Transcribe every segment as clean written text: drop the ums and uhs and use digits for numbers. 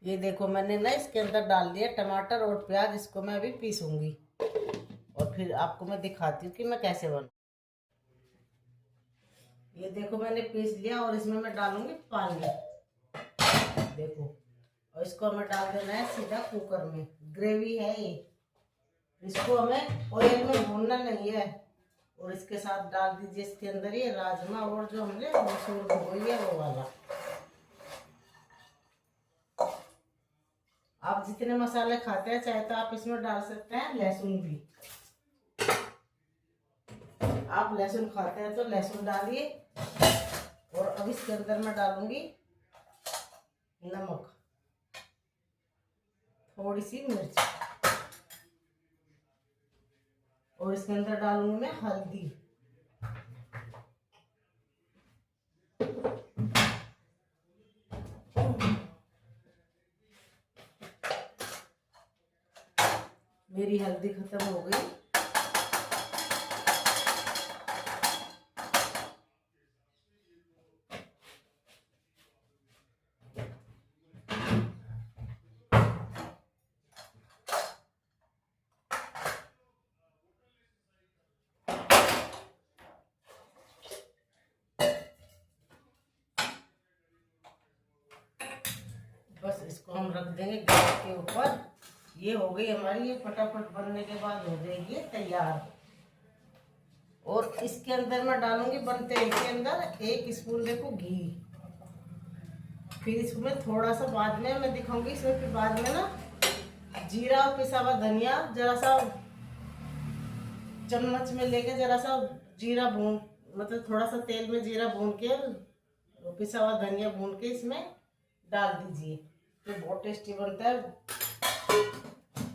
ये देखो मैंने ना इसके अंदर डाल दिया टमाटर और प्याज। इसको मैं अभी पीसूंगी और फिर आपको मैं दिखाती हूँ कि मैं कैसे बना। ये देखो मैंने पीस लिया और इसमें मैं डालूंगी पानी। देखो, और इसको हमें डाल देना है सीधा कुकर में। ग्रेवी है ये, इसको हमें ऑयल में भूनना नहीं है। और इसके साथ डाल दीजिए इसके अंदर ये राजमा और जो हमने मसूर भिगोई है वो वाला। आप जितने मसाले खाते हैं चाहे तो आप इसमें डाल सकते हैं लहसुन भी। आप लहसुन खाते हैं तो लहसुन डालिए। और अब इसके अंदर मैं डालूंगी नमक, थोड़ी सी मिर्च, और इसके अंदर डालूंगी मैं हल्दी। मेरी हल्दी खत्म हो गई। बस इसको हम रख देंगे गैस के ऊपर। ये हो गई हमारी, ये फटाफट बनने के बाद हो जाएगी तैयार। और इसके अंदर मैं डालूंगी बनते इसके अंदर 1 स्पून देखो घी। फिर इसमें थोड़ा सा बाद में मैं दिखाऊंगी। इसमें फिर बाद में ना जीरा और पिसा हुआ धनिया जरा सा चम्मच में लेके जरा सा जीरा भून, मतलब थोड़ा सा तेल में जीरा भून के पिसा हुआ धनिया भून के इसमें डाल दीजिए, तो बहुत टेस्टी बनता है।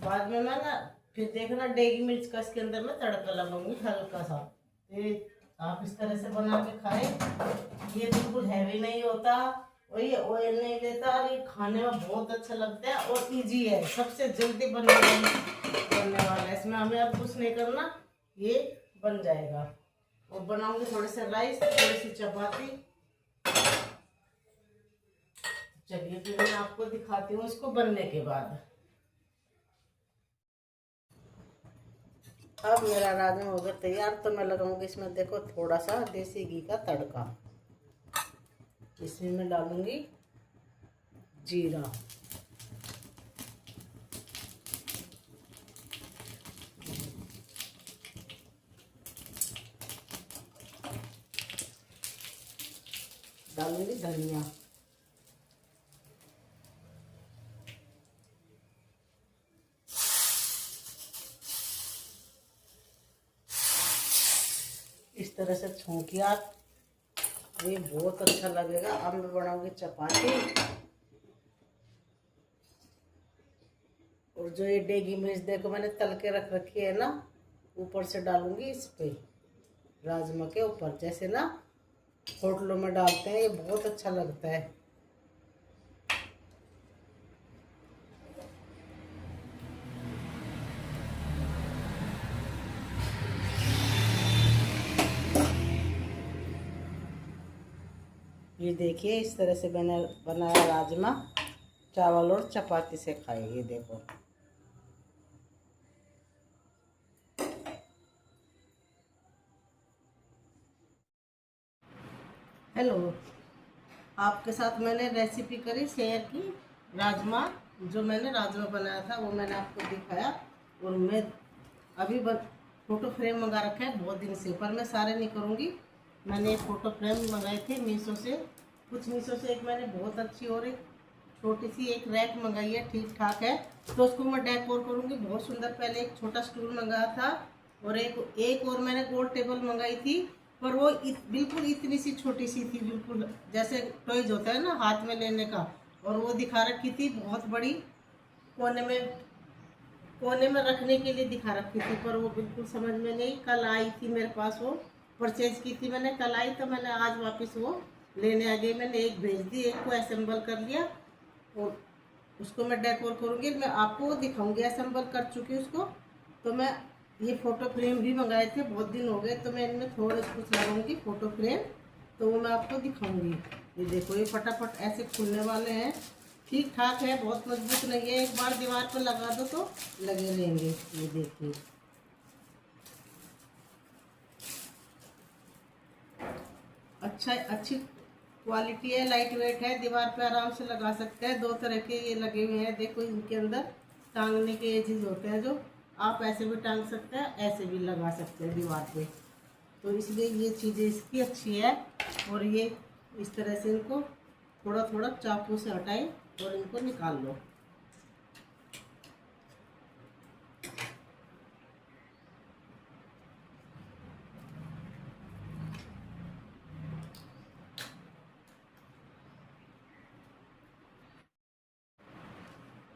बाद में मैं ना फिर देखना डेगी मिर्च का इसके अंदर मैं तड़का लगाऊंगी हल्का सा। ये आप इस तरह से बना के खाएं। ये बिल्कुल हैवी नहीं होता और ये ऑयल नहीं लेता और ये खाने में बहुत अच्छा लगता है और इजी है, सबसे जल्दी बनने वाला है। इसमें हमें अब कुछ नहीं करना, ये बन जाएगा। और बनाऊंगी थोड़े से राइस, थोड़ी सी चपाती। चलिए फिर मैं आपको दिखाती हूँ इसको बनने के बाद। अब मेरा राजमा हो गया तैयार, तो मैं लगाऊंगी इसमें देखो थोड़ा सा देसी घी का तड़का। इसमें मैं डालूंगी जीरा, डालूंगी धनिया, इस तरह से छौंकिए आप, ये बहुत अच्छा लगेगा। अब मैं बनाऊंगी चपाती। और जो ये डेगी मिर्च देखो मैंने तल के रख रखी है ना, ऊपर से डालूंगी इस पे राजमा के ऊपर, जैसे ना होटलों में डालते हैं। ये बहुत अच्छा लगता है। ये देखिए इस तरह से बनाया राजमा चावल और चपाती से खाए। ये देखो, हेलो, आपके साथ मैंने रेसिपी करी, शेयर की। राजमा, जो मैंने राजमा बनाया था वो मैंने आपको दिखाया। और मैं अभी फ़ोटो फ्रेम मंगा रखा है बहुत दिन से, पर मैं सारे नहीं करूँगी। मैंने फ़ोटो फ्रेम मंगाए थे मीशो से, कुछ मीशो से एक मैंने बहुत अच्छी और एक छोटी सी एक रैक मंगाई है, ठीक ठाक है। तो उसको मैं डेकोर करूँगी बहुत सुंदर। पहले एक छोटा स्टूल मंगाया था और एक और मैंने गोल टेबल मंगाई थी, पर वो बिल्कुल इतनी सी छोटी सी थी, बिल्कुल जैसे टॉयज होता है ना हाथ में लेने का। और वो दिखा रखी थी बहुत बड़ी, कोने में रखने के लिए दिखा रखी थी, पर वो बिल्कुल समझ में नहीं। कल आई थी मेरे पास, वो परचेज की थी मैंने, कल आई तो मैंने आज वापस वो लेने आ गई। मैंने एक भेज दी, एक को असेंबल कर लिया और उसको मैं डेकोर करूँगी। मैं आपको वो दिखाऊँगी, असेंबल कर चुकी उसको। तो मैं ये फ़ोटो फ्रेम भी मंगाए थे, बहुत दिन हो गए, तो मैं इनमें थोड़े कुछ लगाऊंगी फ़ोटो फ्रेम, तो वो मैं आपको दिखाऊंगी। ये देखो ये फटाफट ऐसे खुलने वाले हैं। ठीक ठाक है, बहुत मजबूत नहीं है। एक बार दीवार पर लगा दो तो लगे रहेंगे। ये देखिए, अच्छी क्वालिटी है, लाइट वेट है, दीवार पे आराम से लगा सकते हैं। दो तरह के ये लगे हुए हैं, देखो इनके अंदर टांगने के ये चीज़ होते हैं, जो आप ऐसे भी टांग सकते हैं, ऐसे भी लगा सकते हैं दीवार पे। तो इसलिए ये चीज़ें इसकी अच्छी है। और ये इस तरह से इनको थोड़ा थोड़ा चाकू से हटाएं और इनको निकाल लो।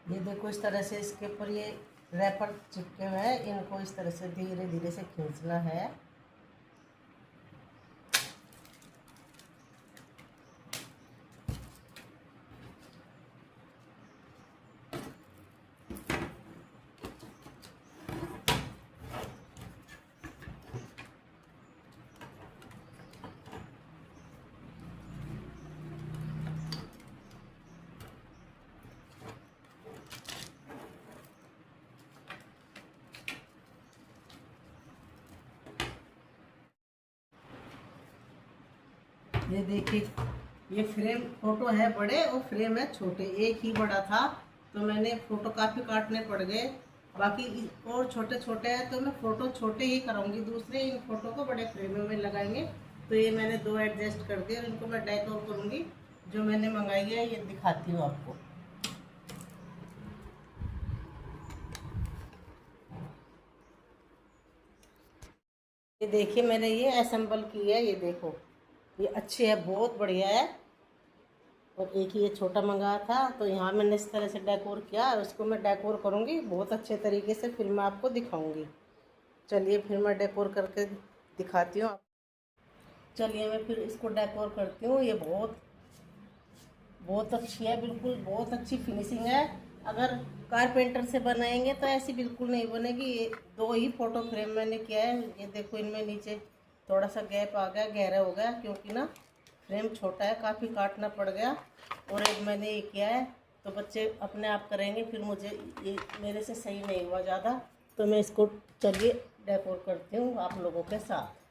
ये देखो, इस तरह से इसके ऊपर ये रैपर चिपके हुए हैं, इनको इस तरह से धीरे धीरे से खींचना है। ये देखिए, ये फ्रेम फोटो है बड़े और फ्रेम है छोटे। एक ही बड़ा था तो मैंने फोटो काफ़ी काटने पड़ गए, बाकी और छोटे छोटे हैं तो मैं फ़ोटो छोटे ही कराऊंगी, दूसरे इन फोटो को बड़े फ्रेम में लगाएंगे। तो ये मैंने दो एडजस्ट कर दिए और इनको मैं डेकोर करूँगी। जो मैंने मंगाई है ये दिखाती हूँ आपको। ये देखिए, मैंने ये असेंबल की है, ये देखो, ये अच्छी है, बहुत बढ़िया है। और एक ही ये छोटा मंगाया था, तो यहाँ मैंने इस तरह से डेकोर किया और उसको मैं डेकोर करूँगी बहुत अच्छे तरीके से, फिर मैं आपको दिखाऊंगी। चलिए फिर मैं डेकोर करके दिखाती हूँ। चलिए मैं फिर इसको डेकोर करती हूँ। ये बहुत बहुत अच्छी है, बिल्कुल बहुत अच्छी फिनिशिंग है। अगर कारपेंटर से बनाएंगे तो ऐसी बिल्कुल नहीं बनेगी। ये दो ही फोटो फ्रेम मैंने किया है, ये देखो, इनमें नीचे थोड़ा सा गैप आ गया, गहरा हो गया, क्योंकि ना फ्रेम छोटा है, काफ़ी काटना पड़ गया। और एक मैंने ये किया है, तो बच्चे अपने आप करेंगे, फिर मुझे ये मेरे से सही नहीं हुआ ज़्यादा, तो मैं इसको चलिए डेकोर करती हूँ आप लोगों के साथ।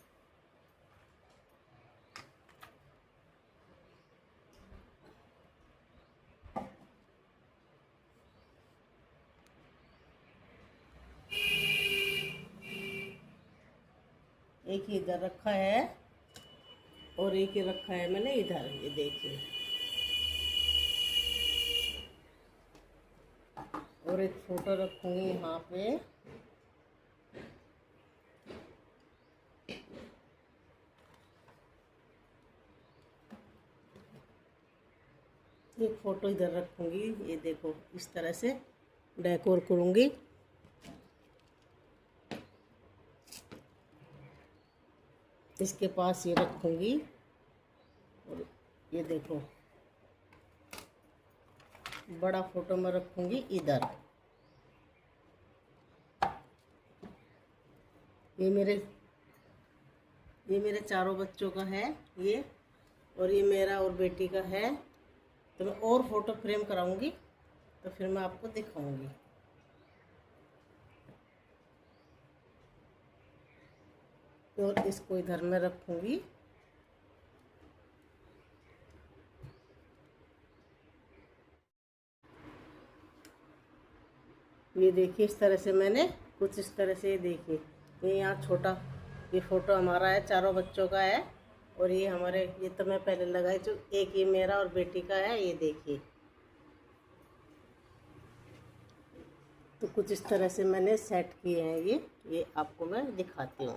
एक ही इधर रखा है और एक ही रखा है मैंने इधर, ये देखिए। और एक फोटो रखूँगी यहाँ पे। एक फ़ोटो इधर रखूँगी, ये देखो, इस तरह से डेकोर करूँगी। इसके पास ये रखूँगी और ये देखो, बड़ा फ़ोटो मैं रखूँगी इधर। ये मेरे चारों बच्चों का है ये, और ये मेरा और बेटी का है। तो मैं और फोटो फ्रेम कराऊंगी तो फिर मैं आपको दिखाऊंगी। और इसको इधर में रखूंगी। ये देखिए, इस तरह से मैंने कुछ इस तरह से, ये देखिए, ये यहाँ छोटा ये फ़ोटो हमारा है, चारों बच्चों का है। और ये हमारे, ये तो मैं पहले लगाई, जो एक ये मेरा और बेटी का है, ये देखिए। तो कुछ इस तरह से मैंने सेट किए हैं ये आपको मैं दिखाती हूँ।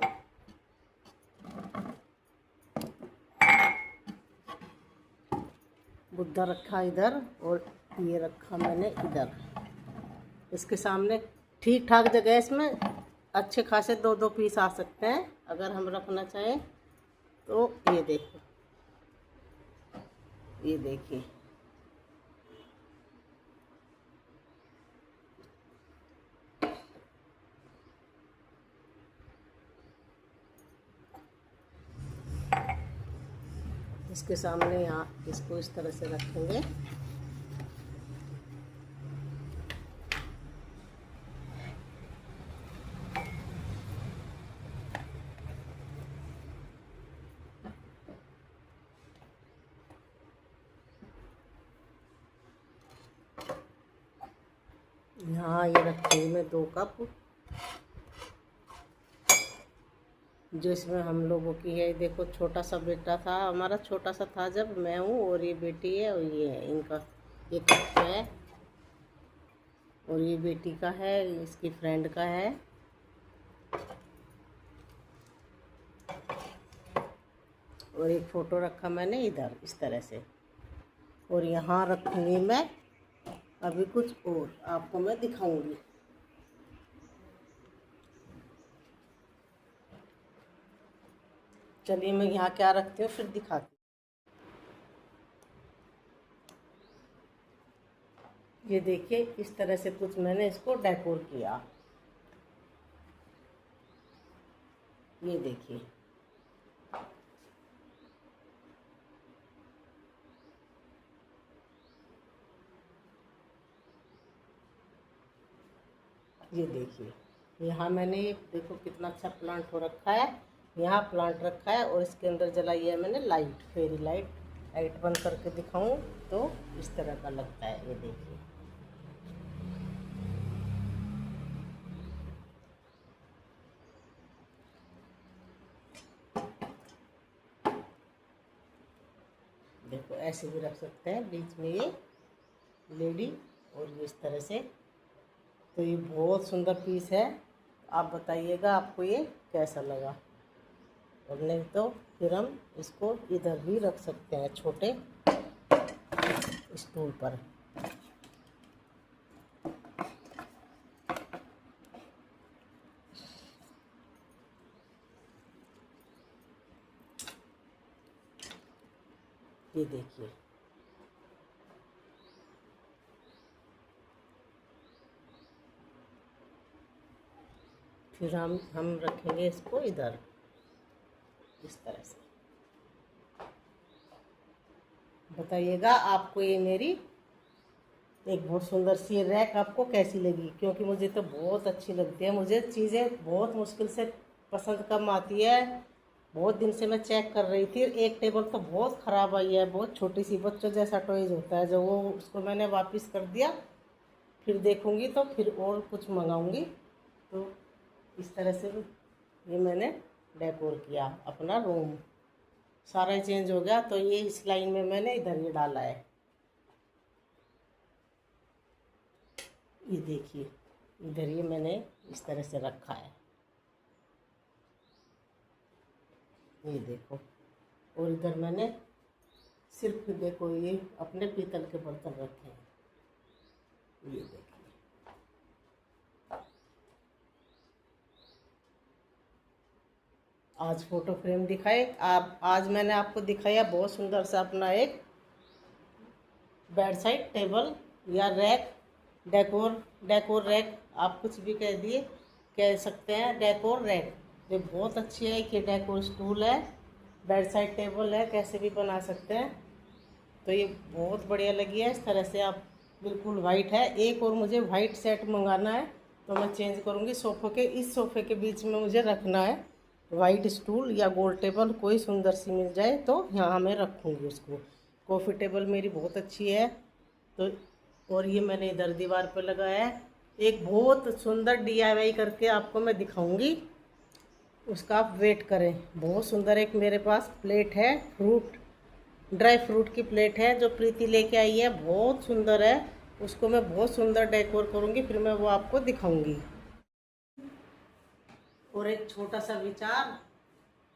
बुद्धा रखा इधर और ये रखा मैंने इधर, इसके सामने। ठीक ठाक जगह है, इसमें अच्छे खासे दो दो पीस आ सकते हैं अगर हम रखना चाहें तो। ये देखो, ये देखिए, इसके सामने यहाँ इसको इस तरह से रखेंगे। यहाँ ये रखी हूँ मैं 2 कप, जो इसमें हम लोगों की है। देखो छोटा सा बेटा था हमारा, छोटा सा था जब, मैं हूँ और ये बेटी है और ये है इनका, ये कप है और ये बेटी का है, इसकी फ्रेंड का है। और एक फ़ोटो रखा मैंने इधर इस तरह से। और यहाँ रखूँगी मैं अभी कुछ और, आपको मैं दिखाऊंगी। चलिए मैं यहाँ क्या रखती हूँ फिर दिखाती हूँ। ये देखिए इस तरह से कुछ मैंने इसको डेकोर किया, ये देखिए। ये देखिए यहाँ मैंने ये देखो कितना अच्छा प्लांट हो रखा है, यहाँ प्लांट रखा है और इसके अंदर जलाई है मैंने लाइट, फेरी लाइट। लाइट बंद करके दिखाऊं तो इस तरह का लगता है, ये देखिए। देखो ऐसे भी रख सकते हैं बीच में ये लेडी, और ये इस तरह से। तो ये बहुत सुंदर पीस है, आप बताइएगा आपको ये कैसा लगा। और नहीं तो फिर हम इसको इधर भी रख सकते हैं छोटे स्टूल पर। ये देखिए फिर हम रखेंगे इसको इधर इस तरह से। बताइएगा आपको ये मेरी एक बहुत सुंदर सी रैक आपको कैसी लगी, क्योंकि मुझे तो बहुत अच्छी लगती है। मुझे चीज़ें बहुत मुश्किल से पसंद कम आती है। बहुत दिन से मैं चेक कर रही थी, एक टेबल तो बहुत ख़राब आई है, बहुत छोटी सी बच्चों जैसा टॉयज होता है जो, वो उसको मैंने वापस कर दिया। फिर देखूँगी तो फिर और कुछ मंगाऊँगी। तो इस तरह से ये मैंने डेकोर किया अपना रूम, सारा ही चेंज हो गया। तो ये इस लाइन में मैंने इधर ये डाला है, ये देखिए इधर ये मैंने इस तरह से रखा है, ये देखो। और इधर मैंने सिर्फ देखो ये अपने पीतल के बर्तन रखे हैं, ये देखिए। आज फोटो फ्रेम दिखाए आप, आज मैंने आपको दिखाया बहुत सुंदर सा अपना एक बेड साइड टेबल या रैक, डेकोर रैक, आप कुछ भी कह सकते हैं, डेकोर रैक। ये बहुत अच्छी है कि डेकोर स्टूल है, बेड साइड टेबल है, कैसे भी बना सकते हैं। तो ये बहुत बढ़िया लगी है। इस तरह से आप बिल्कुल वाइट है। एक और मुझे वाइट सेट मंगाना है, तो मैं चेंज करूँगी। सोफ़े के इस सोफ़े के बीच में मुझे रखना है वाइट स्टूल या गोल टेबल, कोई सुंदर सी मिल जाए तो यहाँ मैं रखूँगी उसको। कॉफ़ी टेबल मेरी बहुत अच्छी है। तो और ये मैंने इधर दीवार पर लगाया है, एक बहुत सुंदर DIY करके आपको मैं दिखाऊंगी, उसका आप वेट करें। बहुत सुंदर एक मेरे पास प्लेट है, ड्राई फ्रूट की प्लेट है जो प्रीति लेके आई है, बहुत सुंदर है। उसको मैं बहुत सुंदर डेकोर करूँगी, फिर मैं वो आपको दिखाऊंगी। और एक छोटा सा विचार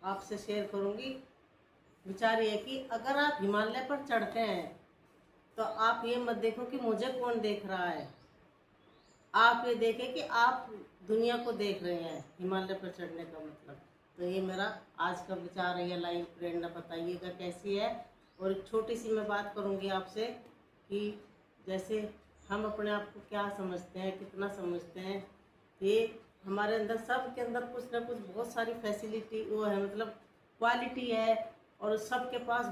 आपसे शेयर करूँगी। विचार ये कि अगर आप हिमालय पर चढ़ते हैं तो आप ये मत देखो कि मुझे कौन देख रहा है, आप ये देखें कि आप दुनिया को देख रहे हैं। हिमालय पर चढ़ने का मतलब। तो ये मेरा आज का विचार है, ये लाइव प्रेरणा, बताइएगा कैसी है। और एक छोटी सी मैं बात करूँगी आपसे कि जैसे हम अपने आप को क्या समझते हैं, कितना समझते हैं, ये हमारे अंदर, सब के अंदर कुछ ना कुछ बहुत सारी फैसिलिटी वो है, मतलब क्वालिटी है। और सबके पास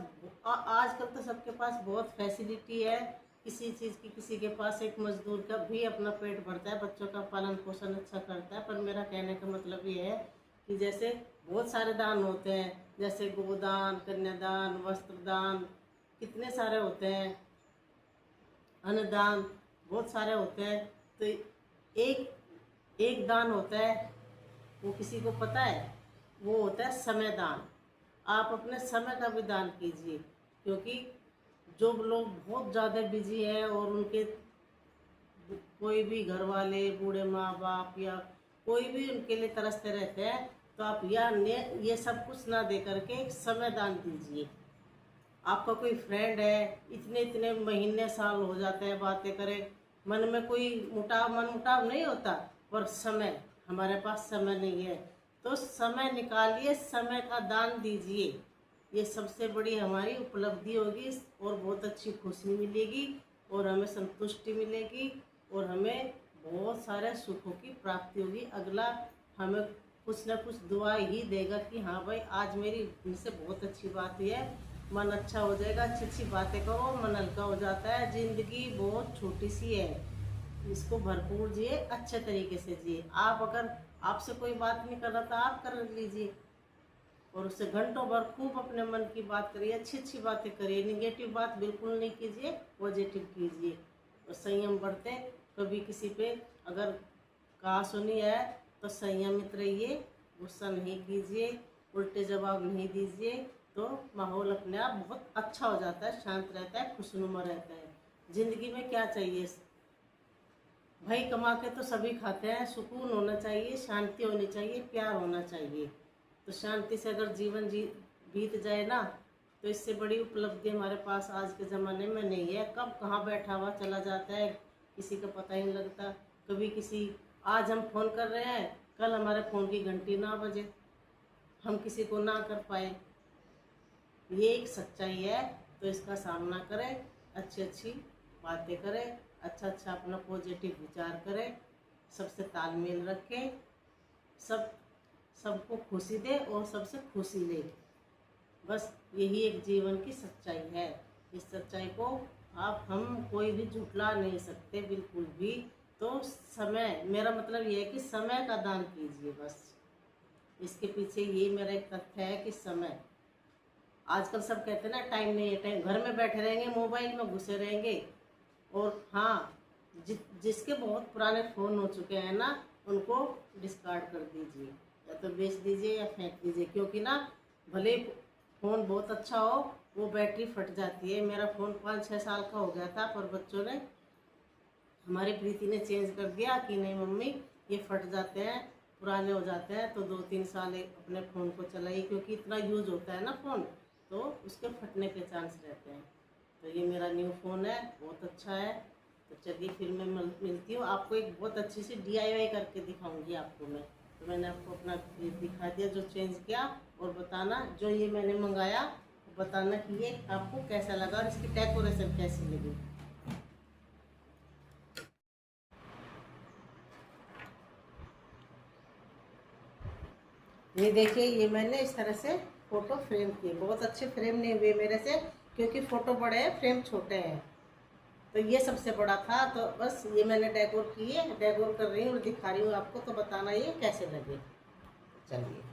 आजकल तो सबके पास बहुत फैसिलिटी है, किसी चीज़ की, किसी के पास एक मजदूर का भी अपना पेट भरता है, बच्चों का पालन पोषण अच्छा करता है। पर मेरा कहने का मतलब ये है कि जैसे बहुत सारे दान होते हैं, जैसे गोदान, कन्यादान, वस्त्रदान, कितने सारे होते हैं, अन्नदान, बहुत सारे होते हैं। तो एक एक दान होता है, वो किसी को पता है, वो होता है समय दान। आप अपने समय का भी दान कीजिए, क्योंकि जो लोग बहुत ज़्यादा बिजी हैं और उनके कोई भी घर वाले, बूढ़े माँ बाप या कोई भी उनके लिए तरसते रहते हैं, तो आप ये सब कुछ ना दे करके एक समय दान दीजिए। आपका कोई फ्रेंड है, इतने इतने महीने साल हो जाते हैं बातें करें, मन में कोई मन मुटाव नहीं होता, पर समय, हमारे पास समय नहीं है, तो समय निकालिए, समय का दान दीजिए। ये सबसे बड़ी हमारी उपलब्धि होगी और बहुत अच्छी खुशी मिलेगी और हमें संतुष्टि मिलेगी और हमें बहुत सारे सुखों की प्राप्ति होगी। अगला हमें कुछ ना कुछ दुआ ही देगा कि हाँ भाई, आज मेरी इनसे बहुत अच्छी बात हुई है, मन अच्छा हो जाएगा। अच्छी अच्छी बातें करो, मन हल्का हो जाता है। ज़िंदगी बहुत छोटी सी है, इसको भरपूर जिए, अच्छे तरीके से जिए। आप अगर आपसे कोई बात नहीं कर रहा था, आप कर लीजिए और उससे घंटों भर खूब अपने मन की बात करिए, अच्छी अच्छी बातें करिए। निगेटिव बात बिल्कुल नहीं कीजिए, पॉजिटिव कीजिए और संयम बरते। कभी किसी पे अगर कहा सुनी है तो संयमित रहिए, गुस्सा नहीं कीजिए, उल्टे जवाब नहीं दीजिए, तो माहौल अपने आप बहुत अच्छा हो जाता है, शांत रहता है, खुशनुमा रहता है। ज़िंदगी में क्या चाहिए भाई, कमा के तो सभी खाते हैं, सुकून होना चाहिए, शांति होनी चाहिए, प्यार होना चाहिए। तो शांति से अगर जीवन बीत जाए ना, तो इससे बड़ी उपलब्धि हमारे पास आज के ज़माने में नहीं है। कब कहाँ बैठा हुआ चला जाता है, किसी का पता ही नहीं लगता। कभी आज हम फ़ोन कर रहे हैं, कल हमारे फ़ोन की घंटी ना बजे, हम किसी को ना कर पाए। ये एक सच्चाई है, तो इसका सामना करें, अच्छी अच्छी बातें करें, अच्छा अच्छा अपना पॉजिटिव विचार करें, सबसे तालमेल रखें, सबको खुशी दे और सबसे खुशी ले। बस यही एक जीवन की सच्चाई है। इस सच्चाई को हम कोई भी झुठला नहीं सकते बिल्कुल भी। तो समय, मेरा मतलब ये है कि समय का दान कीजिए, बस इसके पीछे ये मेरा एक तथ्य है कि समय। आजकल सब कहते हैं ना, टाइम नहीं है, टाइम, घर में बैठे रहेंगे, मोबाइल में घुसे रहेंगे। और हाँ, जिसके बहुत पुराने फ़ोन हो चुके हैं ना, उनको डिस्कार्ड कर दीजिए, या तो बेच दीजिए या फेंक दीजिए। क्योंकि ना, भले फ़ोन बहुत अच्छा हो, वो बैटरी फट जाती है। मेरा फ़ोन 5-6 साल का हो गया था, पर बच्चों ने, हमारी प्रीति ने चेंज कर दिया कि नहीं मम्मी, ये फट जाते हैं, पुराने हो जाते हैं, तो 2-3 साल अपने फ़ोन को चलाइए, क्योंकि इतना यूज़ होता है ना फ़ोन, तो उसके फटने के चांस रहते हैं। तो ये मेरा न्यू फ़ोन है, बहुत अच्छा है। तो चलिए फिर मैं मिलती हूँ आपको, एक बहुत अच्छी सी DIY करके दिखाऊंगी आपको मैं। तो मैंने आपको अपना दिखा दिया जो चेंज किया, और बताना जो ये मैंने मंगाया, बताना कि ये आपको कैसा लगा और इसकी डेकोरेशन कैसी लगी। ये देखिए, ये मैंने इस तरह से फ़ोटो फ्रेम किए। बहुत अच्छे फ्रेम नहीं हुए मेरे से, क्योंकि फ़ोटो बड़े हैं, फ्रेम छोटे हैं। तो ये सबसे बड़ा था, तो बस ये मैंने डेकोर कर रही हूँ और दिखा रही हूँ आपको। तो बताना ये कैसे लगे। चलिए।